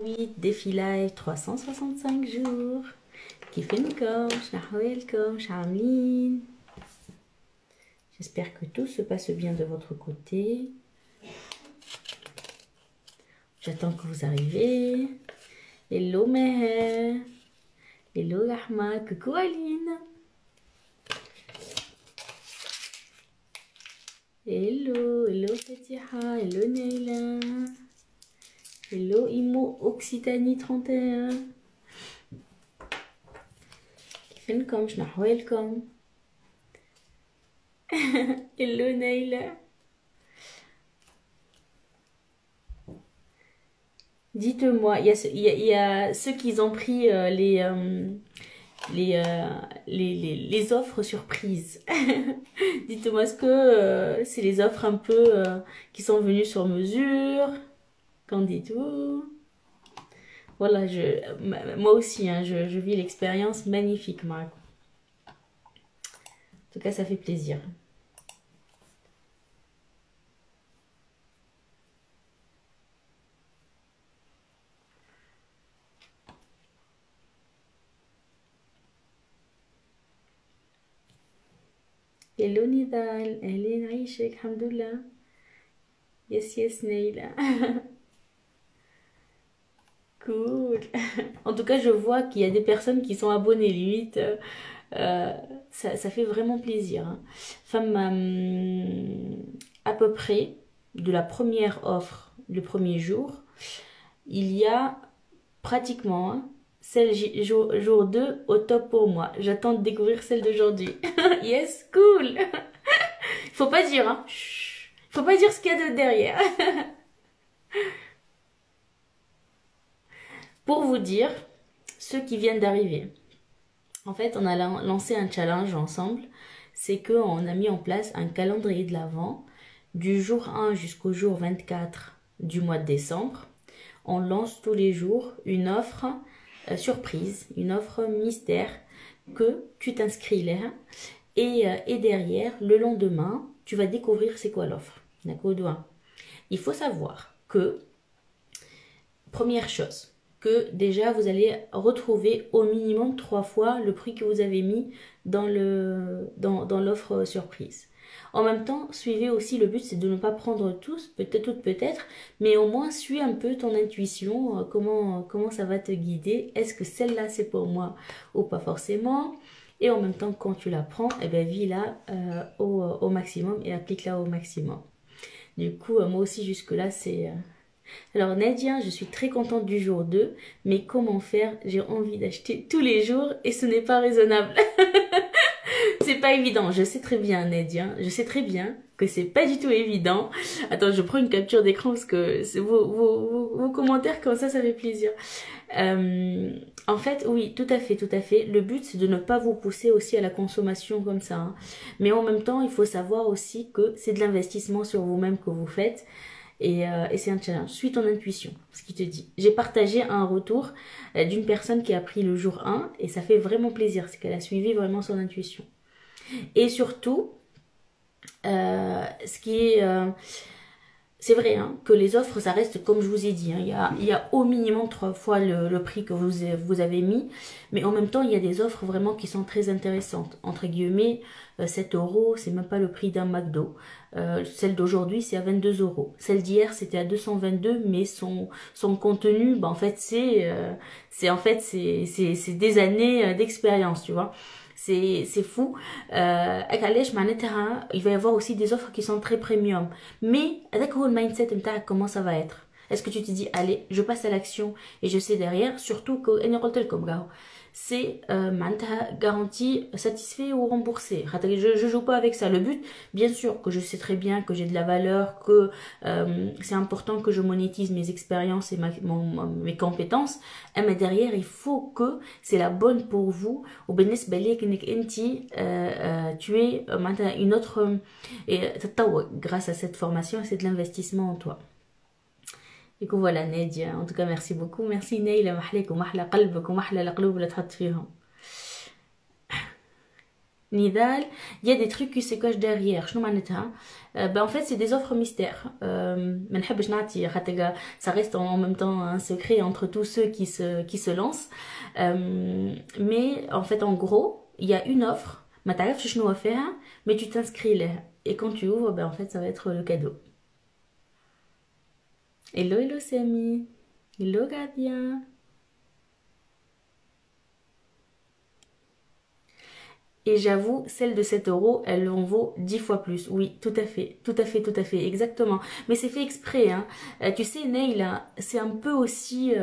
8 défi live 365 jours. كيفنكم؟ شنو حوالكم؟ شنو عاملين؟ J'espère que tout se passe bien de votre côté. J'attends que vous arrivez. Hello Meher. Hello Rahma. Coucou Aline. Hello. Hello Fatiha. Hello Neila. Hello Imo Occitanie 31. كيفنكم؟ شنو حوالكم؟ Hello Neila. Dites-moi, il y a ceux qui ont pris les offres surprises. Dites-moi, est-ce que c'est les offres un peu qui sont venues sur mesure? Qu'en dites-vous? Voilà, moi aussi, hein, je vis l'expérience magnifique, Marc. En tout cas, ça fait plaisir. Hello Nidal, Hélène Aïchek, Hamdoullah. Yes, yes, Neila. Cool. En tout cas, je vois qu'il y a des personnes qui sont abonnées limite. Ça fait vraiment plaisir. Hein. Enfin, à peu près, de la première offre, le premier jour, il y a pratiquement celle jour 2 au top pour moi. J'attends de découvrir celle d'aujourd'hui. Yes, cool. Faut pas dire, hein. Chut. Faut pas dire ce qu'il y a de derrière. Pour vous dire, ceux qui viennent d'arriver. En fait, on a lancé un challenge ensemble. C'est qu'on a mis en place un calendrier de l'Avent du jour 1 jusqu'au jour 24 du mois de décembre. On lance tous les jours une offre surprise, une offre mystère que tu t'inscris là et derrière, le lendemain, tu vas découvrir c'est quoi l'offre. D'accord? Il faut savoir que, première chose, que déjà vous allez retrouver au minimum 3 fois le prix que vous avez mis dans l'offre surprise. En même temps, suivez aussi, le but c'est de ne pas prendre tous, peut-être toutes peut-être, mais au moins suis un peu ton intuition, comment ça va te guider, est-ce que celle-là c'est pour moi ou pas forcément, et en même temps quand tu la prends, eh ben, vis-la au maximum et applique-la au maximum. Du coup, moi aussi jusque-là c'est... Alors Nadia, je suis très contente du jour 2, mais comment faire? J'ai envie d'acheter tous les jours et ce n'est pas raisonnable. C'est pas évident, je sais très bien Nadia, je sais très bien que c'est pas du tout évident. Attends, je prends une capture d'écran parce que vos commentaires comme ça fait plaisir. En fait, oui, tout à fait, tout à fait. Le but, c'est de ne pas vous pousser aussi à la consommation comme ça. Hein. Mais en même temps, il faut savoir aussi que c'est de l'investissement sur vous-même que vous faites. Et c'est un challenge. Suis ton intuition, ce qui te dit. J'ai partagé un retour d'une personne qui a pris le jour 1 et ça fait vraiment plaisir. C'est qu'elle a suivi vraiment son intuition. Et surtout, ce qui est... c'est vrai hein, que les offres, ça reste comme je vous ai dit. Hein, il y a au minimum 3 fois le prix que vous avez mis. Mais en même temps, il y a des offres vraiment qui sont très intéressantes. Entre guillemets, 7 euros, c'est même pas le prix d'un McDo. Celle d'aujourd'hui, c'est à 22 euros. Celle d'hier, c'était à 222, mais son contenu, bah, en fait, c'est des années d'expérience, tu vois. C'est fou. Il va y avoir aussi des offres qui sont très premium. Mais avec le mindset, comment ça va être? Est-ce que tu te dis, allez, je passe à l'action et je sais derrière, surtout que c'est garantie satisfait ou remboursé. Je joue pas avec ça. Le but, bien sûr, que je sais très bien que j'ai de la valeur, que c'est important que je monétise mes expériences et mes compétences. Mais derrière, il faut que c'est la bonne pour vous. Ou tu es une autre grâce à cette formation, c'est de l'investissement en toi. Du coup voilà Nadia, en tout cas merci beaucoup, merci Neila, محلك ومحلى قلبك ومحلى القلوب اللي تحط فيهم. Nidal, il y a des trucs qui se cachent derrière. شنو معناتها؟ En fait, c'est des offres mystères. ما نحبش نعطي خاطر ça reste en même temps un secret entre tous ceux qui se lancent. Mais en fait, en gros, il y a une offre. ما تعرفش شنو فيها, mais tu t'inscris là. Et quand tu ouvres, en fait, ça va être le cadeau. Hello, hello, Samy. Hello, gardien. Et j'avoue, celle de 7 euros, elle en vaut 10 fois plus. Oui, tout à fait, tout à fait, tout à fait, exactement. Mais c'est fait exprès, hein. Tu sais, Neil, c'est un peu aussi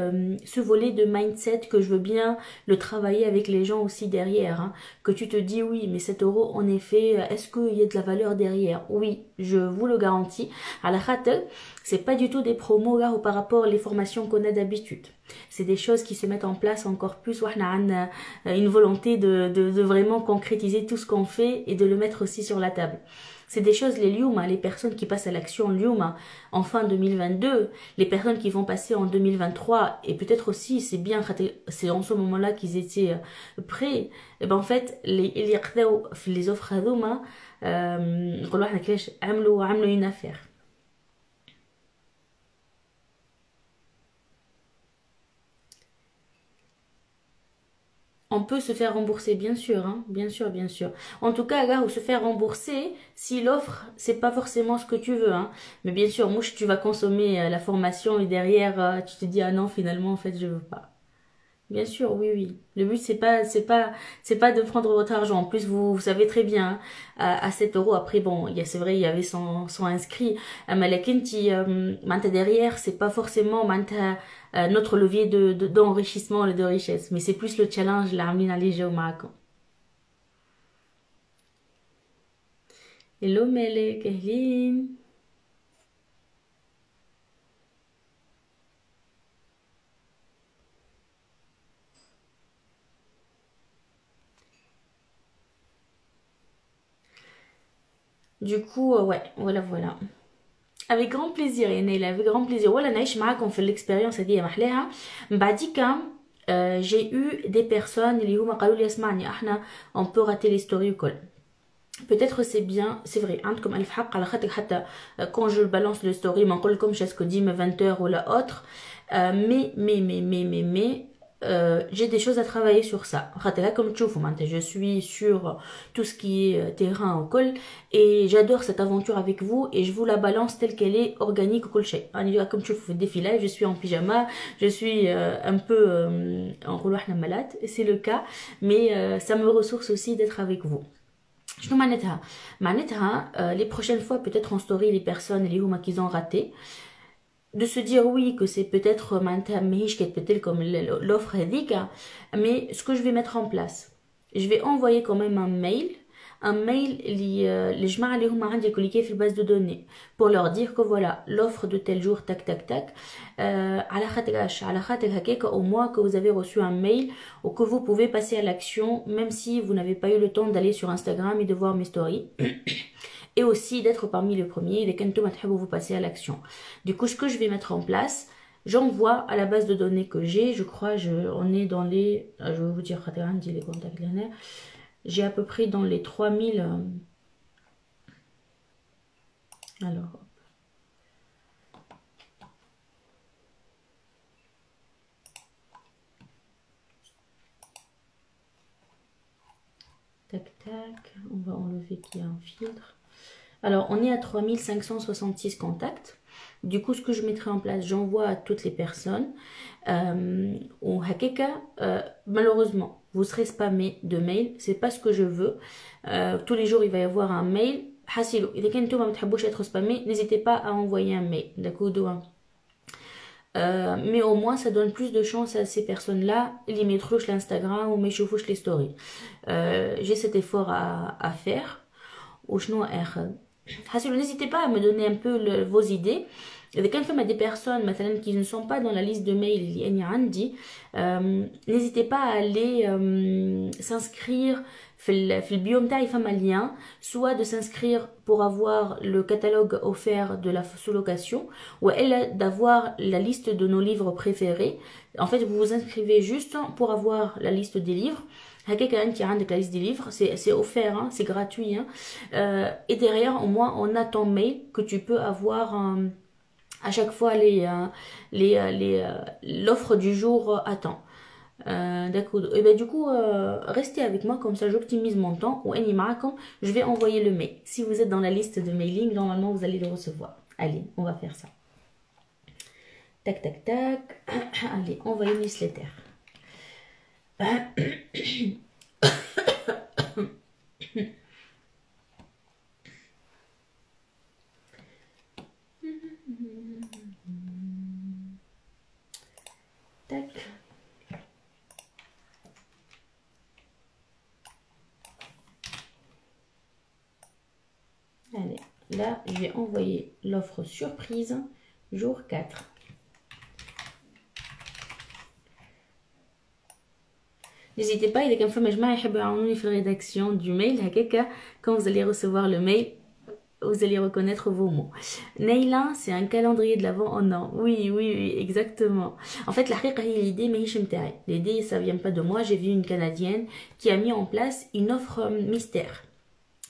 ce volet de mindset que je veux bien le travailler avec les gens aussi derrière. Hein. Que tu te dis, oui, mais 7 euros, en effet, est-ce qu'il y a de la valeur derrière? Oui, je vous le garantis. À la khatel, c'est pas du tout des promos là par rapport aux formations qu'on a d'habitude. C'est des choses qui se mettent en place encore plus. On a une volonté de vraiment concrétiser tout ce qu'on fait et de le mettre aussi sur la table. C'est des choses, les Lyouma, les personnes qui passent à l'action Lyouma en fin 2022, les personnes qui vont passer en 2023, et peut-être aussi, c'est bien, c'est en ce moment-là qu'ils étaient prêts. Et en fait, les offres Lyouma, une affaire. On peut se faire rembourser, bien sûr, hein, bien sûr, bien sûr. En tout cas, là, où se faire rembourser, si l'offre, c'est pas forcément ce que tu veux, hein. Mais bien sûr, moi, tu vas consommer la formation et derrière, tu te dis, ah non, finalement, en fait, je veux pas. Bien sûr, oui, oui. Le but, c'est pas de prendre votre argent. En plus, vous savez très bien, hein, à 7 euros. Après, bon, c'est vrai, il y avait son inscrit. Mais la kinti, maintenant derrière, c'est pas forcément, maintenant, notre levier d'enrichissement et de richesse. Mais c'est plus le challenge, là, amina les géomako. Hello, Melek, Ehlin. Du coup, ouais, voilà, voilà. Avec grand plaisir, Yanel, avec grand plaisir. Voilà, naïch معاكم في l'expérience هذه محلاها. بعديك j'ai eu des personnes اللي هما قالوا لي اسمعني احنا on peut rater les stories وكل. Peut-être c'est bien, c'est vrai, عندكم ألف حق على خاطر حتى quand je balance le story ما نقولكمش اسكو ديما 20h ou la autre. Mais j'ai des choses à travailler sur ça. Comme tu vois, je suis sur tout ce qui est terrain au col et j'adore cette aventure avec vous et je vous la balance telle qu'elle est organique au col. Comme tu vois, défilage, je suis en pyjama, je suis un peu en rouleau malade, c'est le cas, mais ça me ressource aussi d'être avec vous. Je nous les prochaines fois peut-être en story les personnes les huma qu'ils ont raté de se dire oui que c'est peut-être peut-être comme l'offre hédique, mais ce que je vais mettre en place, je vais envoyer quand même un mail les gens qui ont cliqué sur la base de données pour leur dire que voilà l'offre de tel jour tac tac tac à la khatir au moins que vous avez reçu un mail ou que vous pouvez passer à l'action même si vous n'avez pas eu le temps d'aller sur Instagram et de voir mes stories. Et aussi d'être parmi les premiers, dès que vous passez à l'action. Du coup, ce que je vais mettre en place, j'envoie à la base de données que j'ai, je crois, on est dans les, je vais vous dire, les contacts, j'ai à peu près dans les 3000, alors, tac tac, on va enlever qu'il y a un filtre. Alors, on est à 3566 contacts. Du coup, ce que je mettrai en place, j'envoie à toutes les personnes. Au Hakeka, malheureusement, vous serez spammé de mails. C'est pas ce que je veux. Tous les jours, il va y avoir un mail. Hasilou, et dès que vous être spammé, n'hésitez pas à envoyer un mail. D'accord. Mais au moins, ça donne plus de chance à ces personnes-là. Ils mettent l'Instagram ou les stories. J'ai cet effort à faire. N'hésitez pas à me donner un peu vos idées. إذا كان فما des personnes مثلا qui ne sont pas dans la liste de mail اللي أنا عندي n'hésitez pas à aller s'inscrire في البيو متاعي فما lien soit de s'inscrire pour avoir le catalogue offert de la sous-location ou elle d'avoir la liste de nos livres préférés. En fait vous vous inscrivez juste pour avoir la liste des livres. Qui a la liste des livres, c'est offert, hein, c'est gratuit. Hein. Et derrière, au moins, on a ton mail que tu peux avoir à chaque fois l'offre du jour à temps. D'accord. Et ben du coup, restez avec moi comme ça, j'optimise mon temps. Ou je vais envoyer le mail. Si vous êtes dans la liste de mailing, normalement vous allez le recevoir. Allez, on va faire ça. Tac tac tac. Allez, envoyer newsletter. Tac. Allez, là, je vais envoyer l'offre surprise jour 4. N'hésitez pas, il y a quelqu'un qui fait la rédaction du mail. Quand vous allez recevoir le mail, vous allez reconnaître vos mots. Neila, c'est un calendrier de l'Avent en an. Oui, oui, oui, exactement. En fait, l'idée, ça vient pas de moi. J'ai vu une Canadienne qui a mis en place une offre mystère.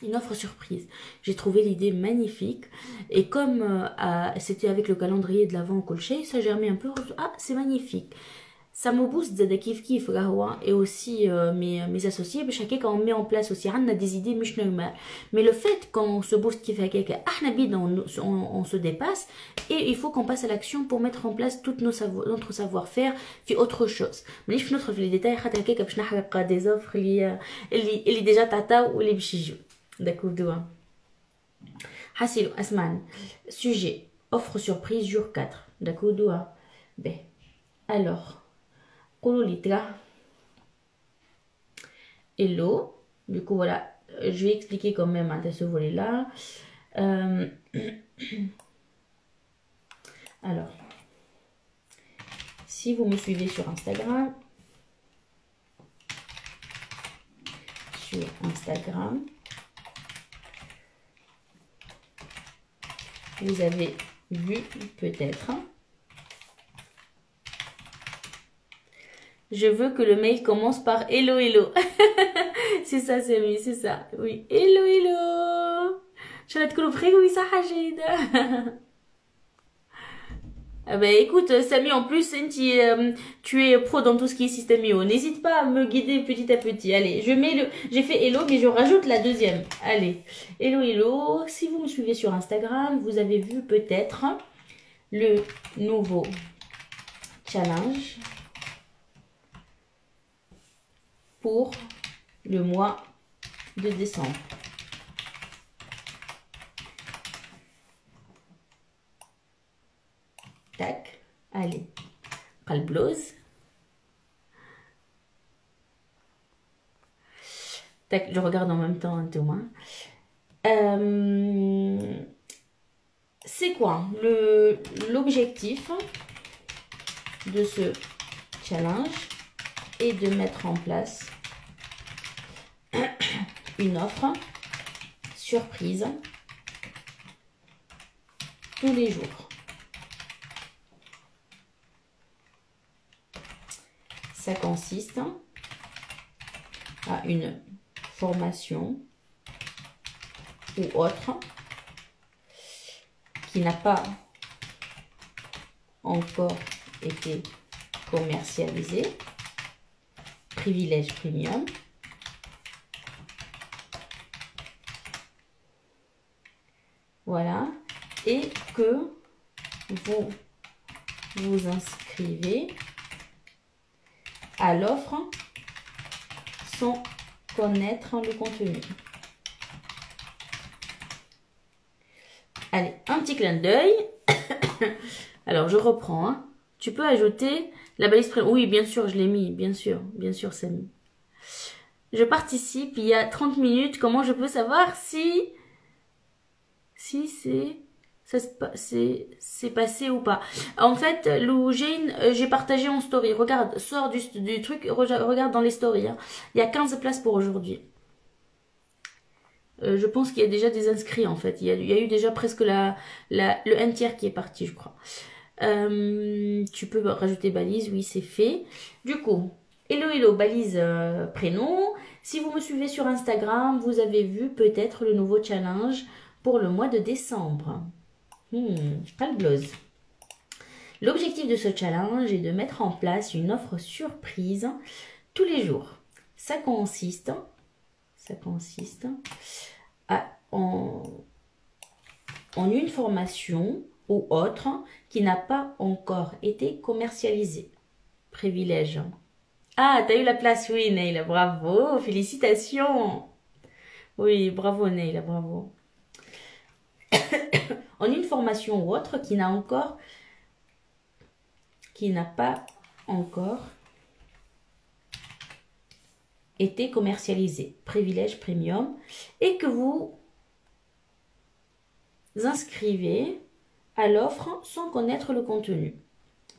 Une offre surprise. J'ai trouvé l'idée magnifique. Et comme c'était avec le calendrier de l'Avent au colchet, ça j'ai remis un peu. Ah, c'est magnifique. Ça me booste de kif kif et aussi mes associés chacun quand on met en place aussi on a des idées mais le fait qu'on se booste kif on se dépasse et il faut qu'on passe à l'action pour mettre en place tout notre savoir-faire في autre chose مانيش ندخل في les détails حتى هكاك باش نحرق des offres اللي déjà تعطاو واللي باش يجوا d'accord دوا حسيلو اسمعني sujet offre surprise jour 4 d'accord دوا ben alors hello, du coup voilà, je vais expliquer quand même à ce volet là. Alors, si vous me suivez sur Instagram, vous avez vu peut-être. Je veux que le mail commence par hello hello. C'est ça, Samy, c'est ça. Oui, hello hello. Je vais te comprendre, oui, ça, Hajid. Ah ben écoute, Samy, en plus, tu es pro dans tout ce qui est système IO. N'hésite pas à me guider petit à petit. Allez, j'ai fait hello, mais je rajoute la deuxième. Allez, hello hello. Si vous me suivez sur Instagram, vous avez vu peut-être le nouveau challenge pour le mois de décembre. Tac, allez, blouse. Tac, je regarde en même temps un Thomas. C'est quoi l'objectif de ce challenge est de mettre en place une offre surprise tous les jours. Ça consiste à une formation ou autre qui n'a pas encore été commercialisée. Privilège premium. Voilà. Et que vous vous inscrivez à l'offre sans connaître le contenu. Allez, un petit clin d'œil. Alors, je reprends. Hein. Tu peux ajouter la balise prénom. Oui, bien sûr, je l'ai mis. Bien sûr, Samy. Je participe il y a 30 minutes. Comment je peux savoir si c'est c'est passé ou pas. En fait, Lou Jane, j'ai partagé en story. Regarde, sors du truc, regarde dans les stories. Hein. Il y a 15 places pour aujourd'hui. Je pense qu'il y a déjà des inscrits en fait. Il y a eu déjà presque le un tiers qui est parti, je crois. Tu peux rajouter balise, oui, c'est fait. Du coup, hello, balise prénom. Si vous me suivez sur Instagram, vous avez vu peut-être le nouveau challenge pour le mois de décembre. Pas le blues. L'objectif de ce challenge est de mettre en place une offre surprise tous les jours. Ça consiste en une formation ou autre qui n'a pas encore été commercialisée. Privilège. Ah, t'as eu la place, oui, Neila, bravo, félicitations. Oui, bravo, Neila, bravo. En une formation ou autre qui n'a pas encore été commercialisé, privilège premium, et que vous inscrivez à l'offre sans connaître le contenu.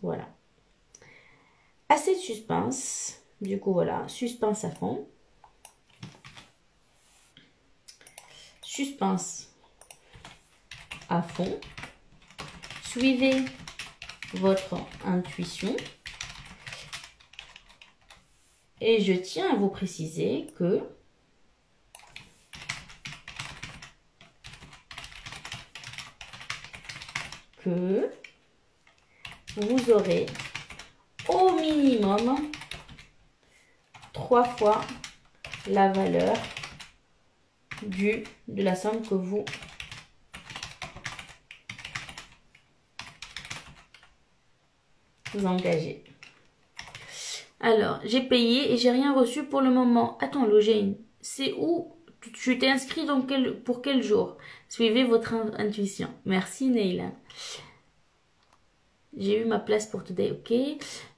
Voilà. Assez de suspense. Du coup, voilà, suspense à fond. Suspense à fond. Suivez votre intuition. Et je tiens à vous préciser que vous aurez au minimum 3 fois la valeur de la somme que vous engagez. Alors, j'ai payé et j'ai rien reçu pour le moment. Attends, Logéine, c'est où? Tu t'es inscrit pour quel jour? Suivez votre intuition. Merci, Neila. J'ai eu ma place pour today, ok.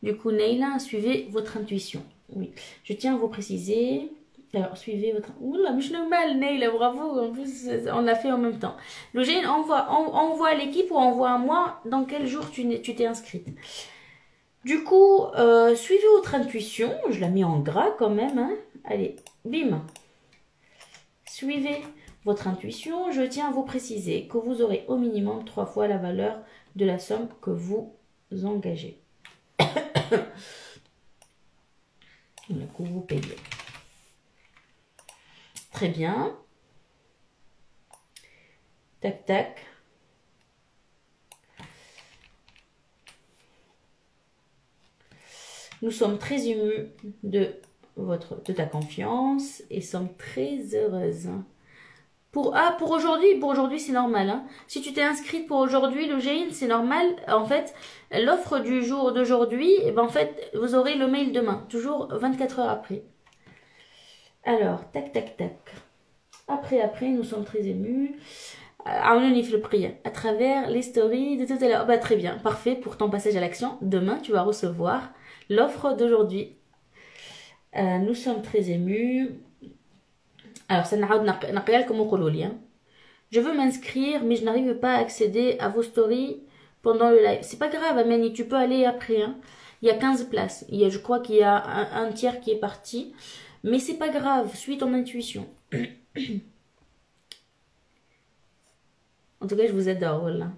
Du coup, Neila, suivez votre intuition. Oui, je tiens à vous préciser. Alors, suivez votre... Oula, mais je suis mal, Neila, bravo. En plus, on l'a fait en même temps. Logéine, envoie à l'équipe ou envoie à moi dans quel jour tu t'es inscrite. Du coup, suivez votre intuition. Je la mets en gras quand même. Hein. Allez, bim. Suivez votre intuition. Je tiens à vous préciser que vous aurez au minimum 3 fois la valeur de la somme que vous engagez. Que vous payez. Très bien. Tac, tac. Nous sommes très émus de ta confiance et sommes très heureuses. Pour aujourd'hui, c'est normal. Hein. Si tu t'es inscrite pour aujourd'hui, le Géine, c'est normal. En fait, l'offre du jour d'aujourd'hui, en fait, vous aurez le mail demain, toujours 24 heures après. Alors, tac, tac, tac. Après, nous sommes très émus. Le prix à travers les stories de tout à l'heure. Bah, très bien, parfait pour ton passage à l'action. Demain, tu vas recevoir l'offre d'aujourd'hui. Nous sommes très émus. Alors, ça n'a comme je veux m'inscrire, mais je n'arrive pas à accéder à vos stories pendant le live. C'est pas grave, Amani, tu peux aller après. Hein. Il y a 15 places. Je crois qu'il y a un tiers qui est parti. Mais c'est pas grave, suis ton intuition. En tout cas, je vous adore. Voilà.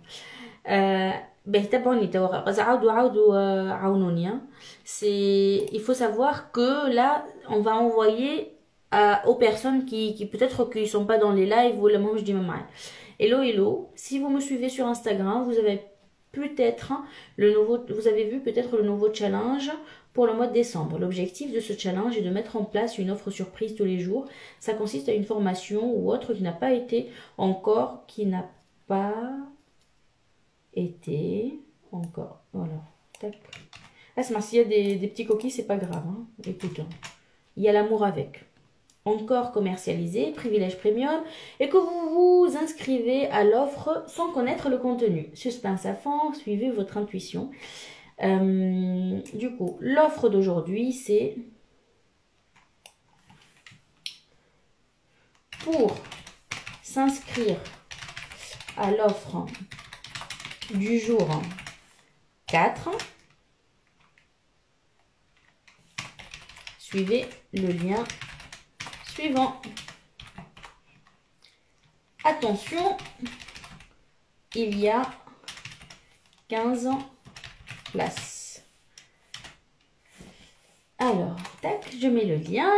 Il faut savoir que là, on va envoyer aux personnes qui peut-être qu'ils sont pas dans les lives ou le moment je dis maman. Hello, si vous me suivez sur Instagram, vous avez peut-être vous avez vu peut-être le nouveau challenge pour le mois de décembre. L'objectif de ce challenge est de mettre en place une offre surprise tous les jours. Ça consiste à une formation ou autre qui n'a pas été encore, voilà. Tac. Ah, s'il y a des petits coquilles, c'est pas grave. Hein. Écoute, hein. Il y a l'amour avec. Encore commercialisé, privilège premium, et que vous vous inscrivez à l'offre sans connaître le contenu. Suspense à fond, suivez votre intuition. Du coup, l'offre d'aujourd'hui, c'est pour s'inscrire à l'offre du jour 4. Suivez le lien suivant. Attention, il y a 15 places. Alors, tac, je mets le lien.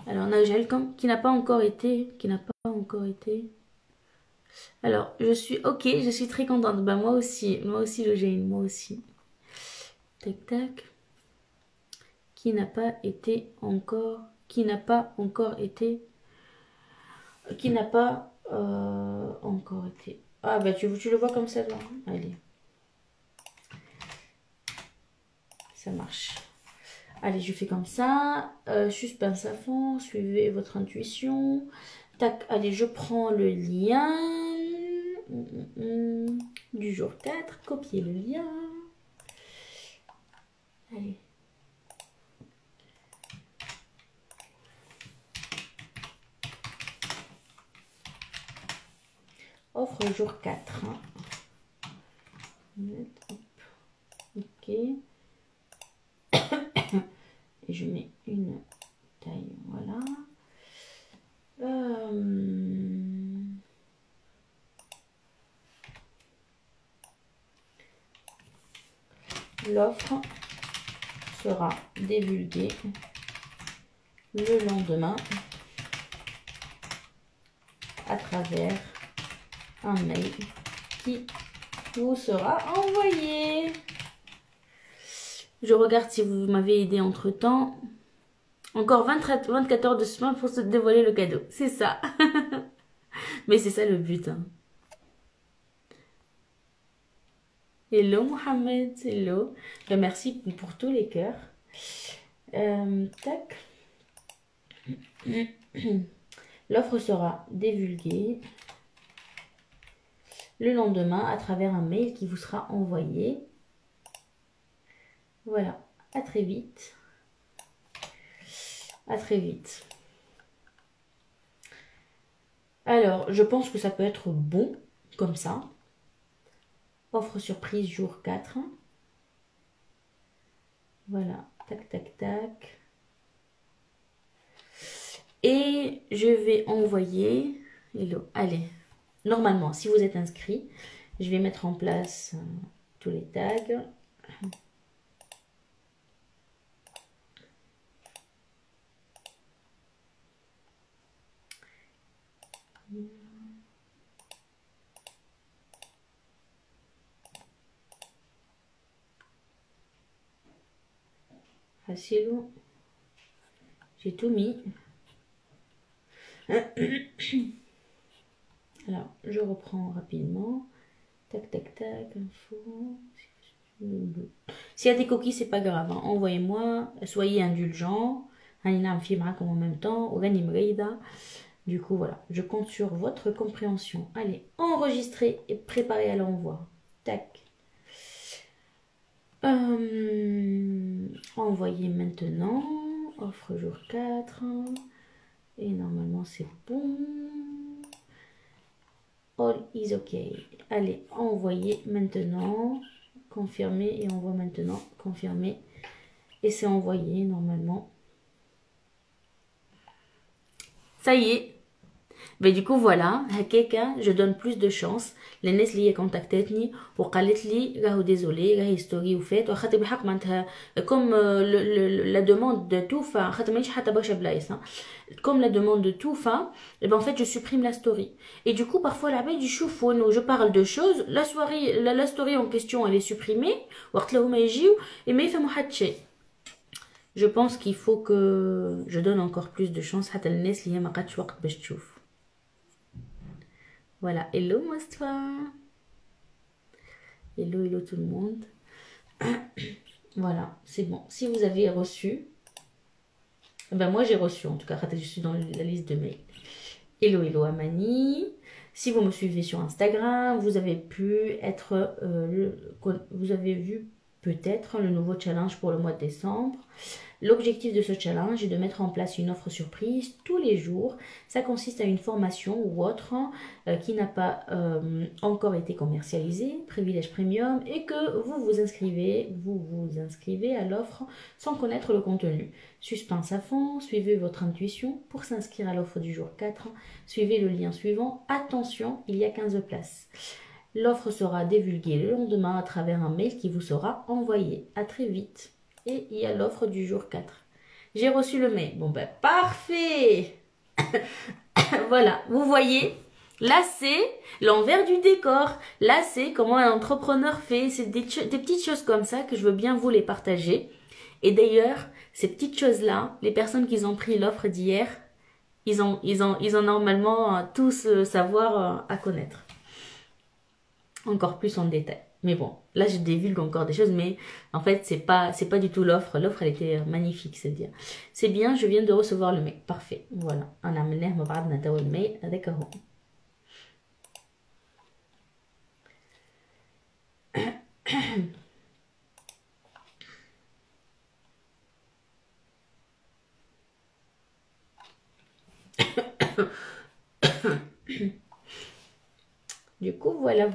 Alors, Nagel, qui n'a pas encore été, Alors, je suis très contente. Ben, moi aussi, Logéine, moi aussi. Tac, tac. Qui n'a pas encore été. Ah, bah, tu le vois comme ça, toi. Allez. Ça marche. Allez, je fais comme ça. Suspense à fond. Suivez votre intuition. Tac, allez, je prends le lien du jour 4. Copier le lien. Allez. Offre jour 4. Ok. Et je mets une taille, voilà. L'offre sera divulguée le lendemain à travers un mail qui vous sera envoyé. Je regarde si vous m'avez aidé entre temps. Encore 24 heures de chemin pour se dévoiler le cadeau. C'est ça. Mais c'est ça le but. Hein. Hello Mohamed. Hello. Merci pour tous les cœurs. Tac. L'offre sera divulguée le lendemain à travers un mail qui vous sera envoyé. Voilà. À très vite. À très vite. Alors, je pense que ça peut être bon, comme ça. Offre surprise jour 4. Voilà. Tac, tac, tac. Et je vais envoyer... Hello. Allez. Normalement, si vous êtes inscrit, je vais mettre en place tous les tags. Facile. J'ai tout mis. Alors, je reprends rapidement. Tac, tac, tac, info. S'il y a des coquilles, c'est pas grave. Hein. Envoyez-moi. Soyez indulgents. En même temps. Du coup, voilà. Je compte sur votre compréhension. Allez, enregistrer et préparer à l'envoi. Tac. Envoyer maintenant. Offre jour 4. Et normalement, c'est bon. All is OK. Allez, envoyer maintenant. Confirmer et envoie maintenant. Confirmer. Et c'est envoyé normalement. Ça y est. Mais du coup voilà, هكاكا je donne plus de chance للناس اللي contactتني وقالت لي راهو désolé راهي ستوري وفات وخاطر بالحق معناتها comme la demande de توفى خاطر مانيش حتى برشا بلايص comme la demande de توفى et ben en fait je supprime la story et du coup parfois العباد يشوفوا انه je parle de choses la story en question elle est supprimée وقت لهما يجيو et ما يفهموا حتى شيء. Je pense qu'il faut que je donne encore plus de chance حتى للناس اللي هي ما قعدتش وقت باش تشوف. Voilà, hello Mostwa. Hello tout le monde. Voilà, c'est bon. Si vous avez reçu, ben moi j'ai reçu en tout cas, je suis dans la liste de mails. Hello Amani. Si vous me suivez sur Instagram, vous avez pu être, vous avez vu peut-être le nouveau challenge pour le mois de décembre. L'objectif de ce challenge est de mettre en place une offre surprise tous les jours. Ça consiste à une formation ou autre qui n'a pas encore été commercialisée, privilège premium, et que vous vous inscrivez à l'offre sans connaître le contenu. Suspense à fond, suivez votre intuition. Pour s'inscrire à l'offre du jour 4, suivez le lien suivant. Attention, il y a 15 places. L'offre sera divulguée le lendemain à travers un mail qui vous sera envoyé. À très vite. Et il y a l'offre du jour 4. J'ai reçu le mail. Bon ben parfait. Voilà, vous voyez, là c'est l'envers du décor. Là c'est comment un entrepreneur fait. C'est des petites choses comme ça que je veux bien vous les partager. Et d'ailleurs, ces petites choses-là, les personnes qui ont pris l'offre d'hier, ils ont normalement tout ce savoir à connaître. Encore plus en détail. Mais bon, là je divulgue encore des choses, mais en fait c'est pas du tout l'offre. L'offre elle était magnifique, c'est dire. C'est bien, je viens de recevoir le mail. Parfait. Voilà. On a mené ma بعض نتاو الماil avec اهو. Du coup, voilà.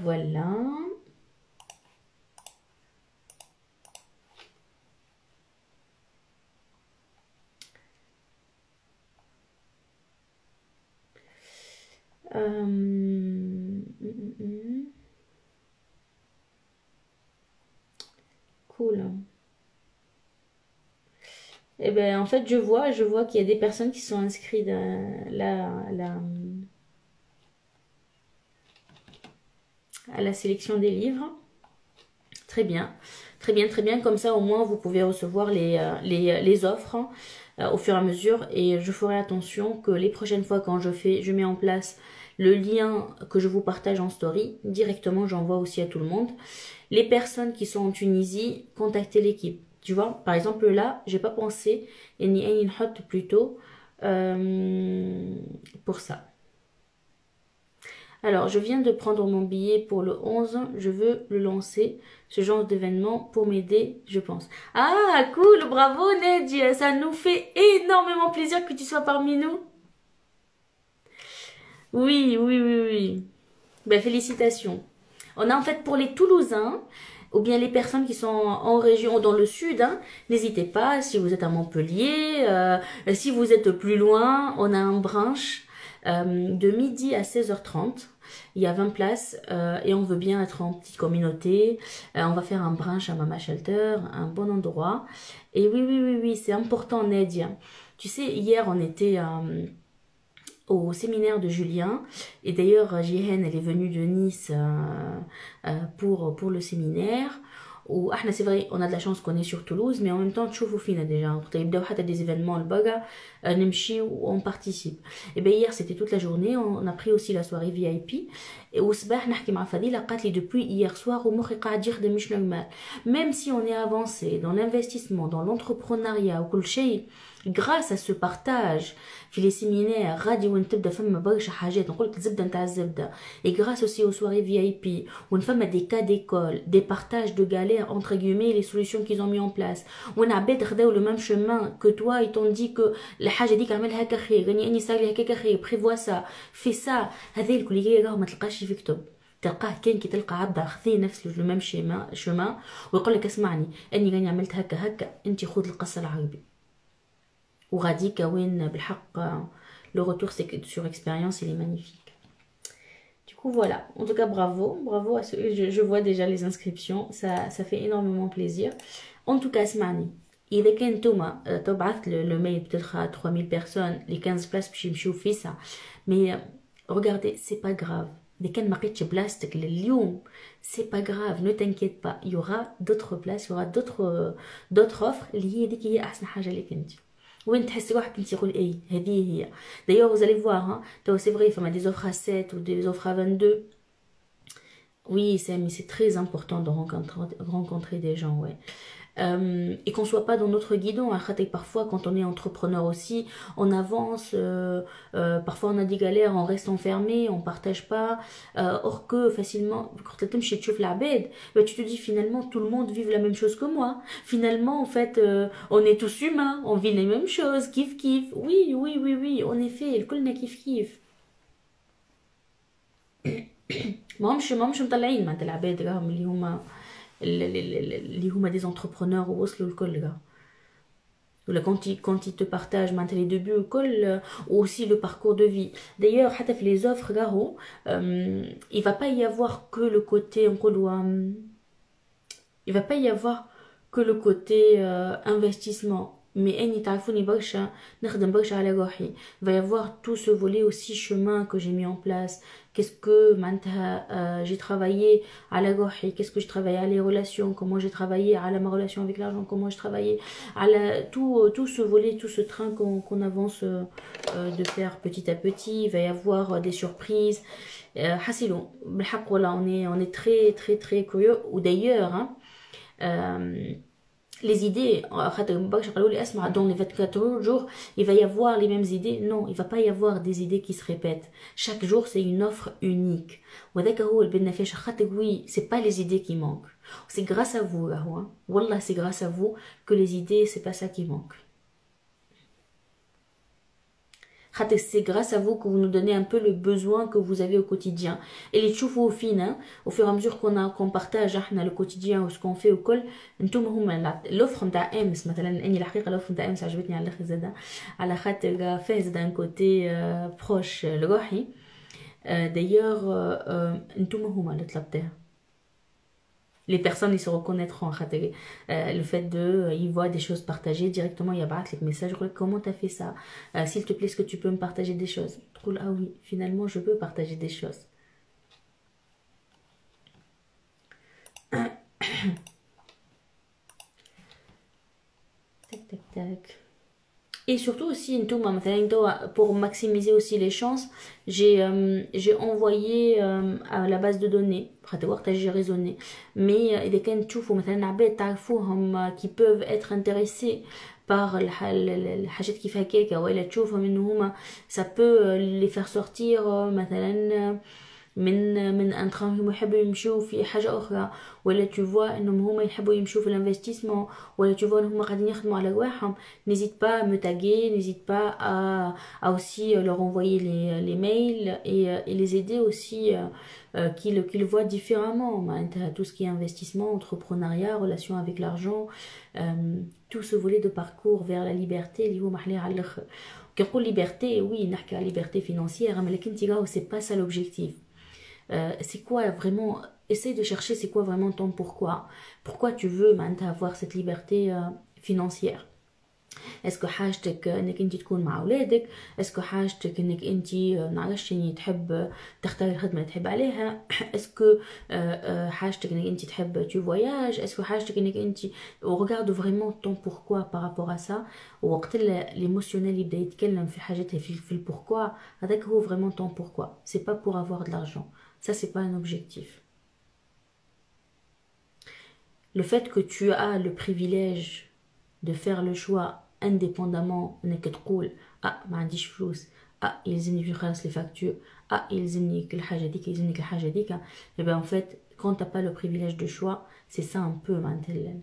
Cool. Et ben en fait, je vois qu'il y a des personnes qui sont inscrites à la sélection des livres. Très bien. Très bien, très bien. Comme ça, au moins, vous pouvez recevoir les offres au fur et à mesure. Et je ferai attention que les prochaines fois, quand je mets en place le lien que je vous partage en story, directement, j'envoie aussi à tout le monde. Les personnes qui sont en Tunisie, contactez l'équipe. Tu vois, par exemple, là, j'ai pas pensé, et ni une hot plutôt, pour ça. Alors, je viens de prendre mon billet pour le 11. Je veux le lancer, ce genre d'événement, pour m'aider, je pense. Ah, cool, bravo Nedj. Ça nous fait énormément plaisir que tu sois parmi nous. Oui. Ben, félicitations. On a en fait pour les Toulousains, ou bien les personnes qui sont en région, dans le sud, hein, n'hésitez pas, si vous êtes à Montpellier, si vous êtes plus loin, on a un brunch de midi à 16h30. Il y a 20 places et on veut bien être en petite communauté. On va faire un brunch à Mama Shelter, un bon endroit. Et oui, c'est important, Nadia. Tu sais, hier, on était au séminaire de Julien. Et d'ailleurs, Jihen, elle est venue de Nice pour le séminaire. C'est vrai, on a de la chance qu'on est sur Toulouse, mais en même temps, تشوفوا فينا déjà. On a des événements, le baga, نمشي on participe. Et bien hier, c'était toute la journée. On a pris aussi la soirée VIP. Et au صباح نحكي مع فضيلة قالت لي depuis hier soir ومخي قاعد يخدم مش normal. Même si on est avancé dans l'investissement, dans l'entrepreneuriat وكل شيء, grâce à ce partage في les séminaires غادي وين تبدا فما برشا حاجات نقول لك الزبده نتاع الزبده. Et grâce aussi aux soirées VIP وين فما des cas d'école, des partages de galères entre guillemets, les solutions qu'ils ont mis en place. وين عباد خداو le même chemin que toi, ils t'ont dit que الحاجه ديك اعملها هكا خير، يعني اني صار لي هكاك خير، بريفوا سا في سا. هذيك اللي جاي راهو ما تلقاش في كتب، تلقاه كان كي تلقى عبد خذي نفس لو ميم شيما ويقول لك اسمعني اني راني عملت هكا انت خذ القصه العربي وغادي كوين بالحق. Le retour sur expérience, il est magnifique. Du coup, voilà. En tout cas, bravo à ceux. Je vois déjà les inscriptions. Ça fait énormément plaisir. En tout cas, اسمعني. إذا كان نتوما تبعث le mail peut-être à 3000 personnes, les 15 places باش يمشيو في ça. Mais regardez, c'est pas grave. دي كان ما لقيتش بلاصتك لليوم, c'est pas grave, ne t'inquiète pas. Il y aura d'autres places, il y aura d'autres offres اللي هي ديك هي أحسن حاجة لك انت. وين تحسي روحك انت تقول اي هذه هي. D'ailleurs vous allez voir, hein, c'est vrai, il y a des offres à 7 ou des offres à 22. Oui, mais c'est très important de rencontrer des gens, ouais. et qu'on soit pas dans notre guidon. Parfois, quand on est entrepreneur aussi, on avance, parfois on a des galères, on reste enfermé, on partage pas. Or que facilement, quand tu te dis finalement tout le monde vit la même chose que moi. Finalement, en fait, on est tous humains, on vit les mêmes choses, kiff kiff. Oui, oui, oui, oui, en effet, le كلنا كيف كيف. ما همش مطلعين معناتها العباد راهم اللي هما des entrepreneurs ووصلوا الكل راهم. Ou quand ils te partagent maintenant les débuts au col ou aussi le parcours de vie. D'ailleurs, les offres, il va pas y avoir que le côté, il va pas y avoir que le côté investissement. Mais il va y avoir tout ce volet aussi chemin que j'ai mis en place. Qu'est-ce que j'ai travaillé à la gohi, qu'est-ce que j'ai travaillé à les relations, comment j'ai travaillé à ma relation avec l'argent, comment j'ai travaillé à tout ce volet, tout ce train qu'on avance de faire petit à petit. Il va y avoir des surprises. Hassilou, on est très très très curieux. Ou d'ailleurs, les idées, dans les 24 jours, il va y avoir les mêmes idées. Non, il va pas y avoir des idées qui se répètent. Chaque jour, c'est une offre unique. Oui, c'est pas les idées qui manquent. C'est grâce à vous, Wallah, c'est grâce à vous que les idées, c'est pas ça qui manque. C'est grâce à vous que vous nous donnez un peu le besoin que vous avez au quotidien. Et les tchoufou au fin, au fur et à mesure qu'on partage le quotidien ou ce qu'on fait au col, l'offre نتاع امس مثلا اني الحقيقه l'offre نتاع امس عجبتني على الاخر زاده على خاطر فاز d'un côté proche لروحي. D'ailleurs انتم هما اللي طلبتها. Les personnes ils se reconnaîtront le fait de ils voient des choses partagées directement il y a les messages comment t'as fait ça, s'il te plaît est-ce que tu peux me partager des choses. Ah oui, finalement je peux partager des choses. Tac tac tac. Et surtout aussi, pour maximiser aussi les chances, j'ai envoyé à la base de données, j'ai raisonné, mais il y a qui peuvent être intéressés par الحاجات كيف هكاكا ولا تشوفهم ان هما ça peut les faire sortir مثلا من ان تران يحبوا يمشوا في حاجه اخرى ولا tu vois انهم هما يحبوا يمشوا في l'investissement ولا tu vois انهم هما قاعدين يخدموا على رواحهم. N'hésite pas à me taguer, n'hésite pas à aussi leur envoyer les mails et les aider aussi qu'ils le voient différemment. Tout ce qui est investissement, entrepreneuriat, relation avec l'argent, tout ce volet de parcours vers la liberté اللي هو محلي على الاخر. كنقول liberté, oui نحكي على liberté financière, mais c'est pas ça l'objectif. C'est quoi vraiment, essaye de chercher c'est quoi vraiment ton pourquoi tu veux maintenant avoir cette liberté financière. Est-ce que حاجتك انك انت تكون مع اولادك, est-ce que حاجتك انك انت نعرفش تحب تختار الخدمه اللي تحب عليها, est-ce que حاجتك انك انت تحب tu voyages, est-ce que حاجتك انك انت regarde vraiment ton pourquoi par rapport à ça. وقت l'émotionnel يبدا يتكلم في حاجتها في البوركوا هذاك هو vraiment ton pourquoi. C'est pas pour avoir de l'argent, ça c'est pas un objectif. Le fait que tu as le privilège de faire le choix indépendamment انك تقول ما عنديش فلوس, يلزمني نخلص les factures, يلزمني الحاجه ديك يلزمني الحاجه ديك. Et ben en fait quand t'as pas le privilège de choix, c'est ça un peu معناتها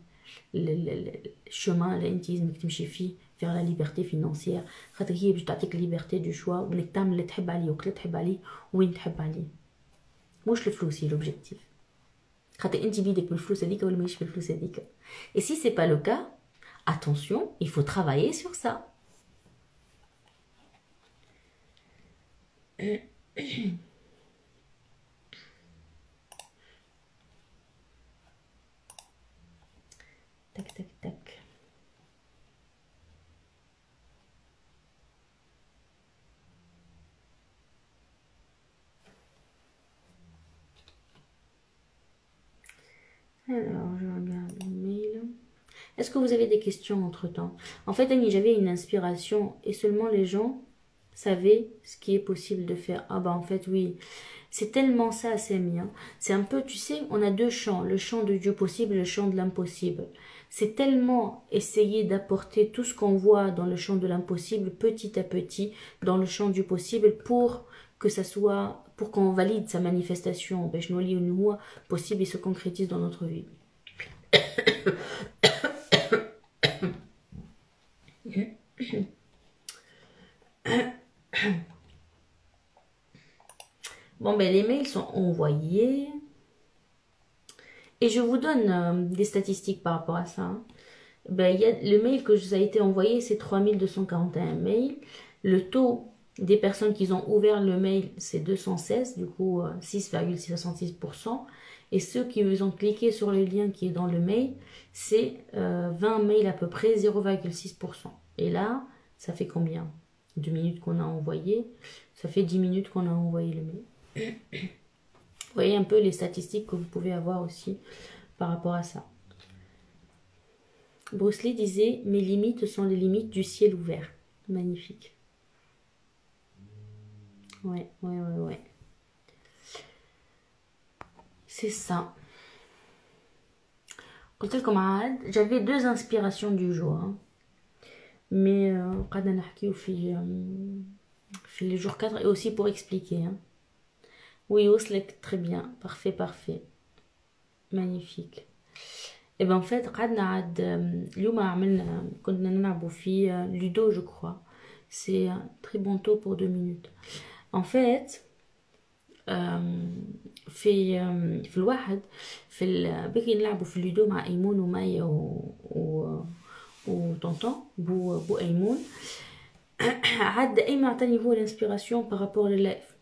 الشمال اللي انت لازمك تمشي فيه vers la liberté financière. خاطر هي باش تعطيك liberté du choix وانك تعمل اللي تحب عليه وقت اللي تحب عليه وين تحب عليه, مش الفلوس هي l'objectif. خاطر انت بيدك بالفلوس هذيك ولا ماهيش بالفلوس هذيك. Et si c'est pas le cas, attention, il faut travailler sur ça. Tac, tac, tac. Alors, je regarde le mail. Est-ce que vous avez des questions entre-temps? En fait, Annie, j'avais une inspiration et seulement les gens savaient ce qui est possible de faire. Ah bah en fait, oui. C'est tellement ça, Samy. C'est un peu, tu sais, on a deux champs. Le champ du possible et le champ de l'impossible. c'est tellement essayer d'apporter tout ce qu'on voit dans le champ de l'impossible petit à petit dans le champ du possible pour que ça soit, pour qu'on valide sa manifestation possible et se concrétise dans notre vie. Bon, ben les mails sont envoyés. Et je vous donne des statistiques par rapport à ça. Hein. Ben, le mail que ça a été envoyé, c'est 3241 mails. Le taux des personnes qui ont ouvert le mail, c'est 216, du coup 6,66%. Et ceux qui ont cliqué sur le lien qui est dans le mail, c'est 20 mails à peu près, 0,6%. Et là, ça fait combien? 2 minutes qu'on a envoyé, ça fait 10 minutes qu'on a envoyé le mail. Vous voyez un peu les statistiques que vous pouvez avoir aussi par rapport à ça. Bruce Lee disait « Mes limites sont les limites du ciel ouvert ». Magnifique. Ouais. C'est ça. J'avais 2 inspirations du jour. Hein. Mais fait les jours 4 et aussi pour expliquer. Hein. Oui, Oslek, très bien. Parfait. Magnifique. Et ben en fait, اليوم عملنا كنا نلعبوا في ludo, je crois. C'est un très bon taux pour 2 minutes. En fait, في الواحد بكي نلعبوا في اللودو مع ايمون ومايا وطنطن بو ايمون. عاد ايمن عطاني هو الانسبيراسيون بارابور لللايف.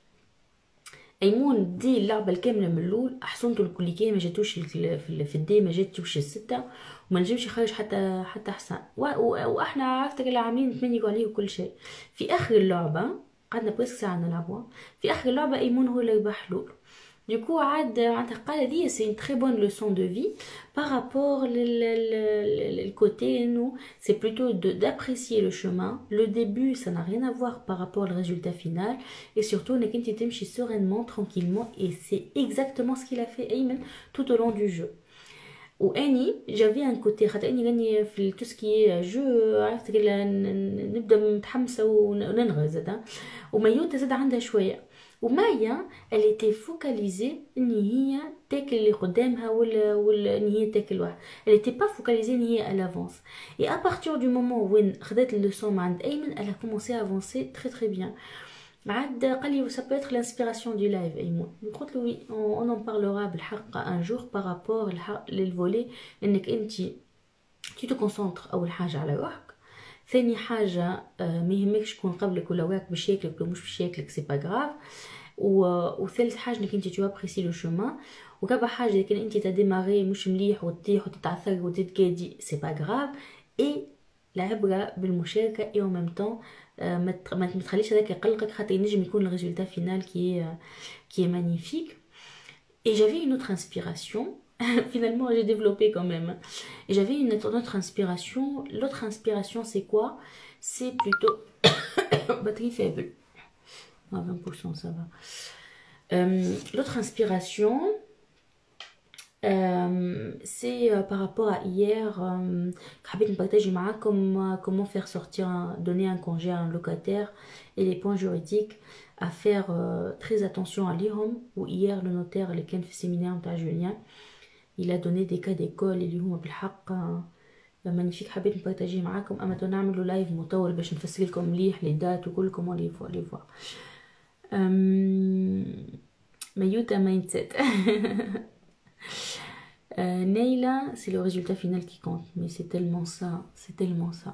ايمون دي اللعبه الكامله من الاول، احسنته الكليكيه ما جاتوش في الدي، ما جاتوش السته، وما نجمش يخرج حتى حسن، واحنا عرفتك اللي عاملين نتمنيوا عليه وكل شيء. في اخر اللعبه قعدنا بريسك ساعه نلعبوها، في اخر اللعبه ايمون هو اللي ربح حلول. Du coup, c'est une très bonne leçon de vie par rapport le côté, nous, c'est plutôt d'apprécier le chemin. Le début, ça n'a rien à voir par rapport au résultat final. Et surtout, on est sereinement, tranquillement. Et c'est exactement ce qu'il a fait Ayman tout au long du jeu. Ou Annie, j'avais un côté, tout ce qui est jeu, نبدأ متحمسة وننغز هذا. ومايو تزاد عندها شوية. ومايا elle était focalisée ان هي تاكل اللي قدامها ولا ان هي تاكل واحد. Elle était pas focalisée ان هي elle avance. Et à partir du moment où خدت الليسون مع عند ايمن, elle a commencé à avancer très bien. عاد قال لي ça peut être l'inspiration du live ايمن. قلت له oui, on en parlera بالحق un jour par rapport للفولي انك انت tu te concentres اول حاجه على روحك. ثاني حاجة ما يهمكش شكون قبلك ولا وراك باش ياكلك ولا مش باش ياكلك سي با غراف. وثالث حاجة انك انت تو ابريسي لو شومان. ورابع حاجة اذا كان انت تديماري مش مليح وتطيح وتتعثر وتتكادي سي با غراف. اي العبرة بالمشاركة اي او ميم طون ما تخليش هذاك يقلقك خاطر ينجم يكون الريزولتا فينال كي est magnifique. Et j'avais une autre inspiration. Finalement, j'ai développé quand même. Et j'avais une autre inspiration. L'autre inspiration, c'est quoi? C'est plutôt... batterie faible. À 20%, ça va. L'autre inspiration, c'est par rapport à hier. Comment faire sortir, donner un congé à un locataire et les points juridiques à faire très attention à l'IROM. Où hier, le notaire, le Ken fait séminaire à Julien. Il a donné des cas d'école اللي هما بالحق magnifique. حبيت نبارطاجيه معاكم. اما تو نعملوا لايف مطول باش نفسر لكم مليح لي دات وكلكم لي فوا ميوتا mindset. Neila, c'est le résultat final qui compte, mais c'est tellement ça, c'est tellement ça.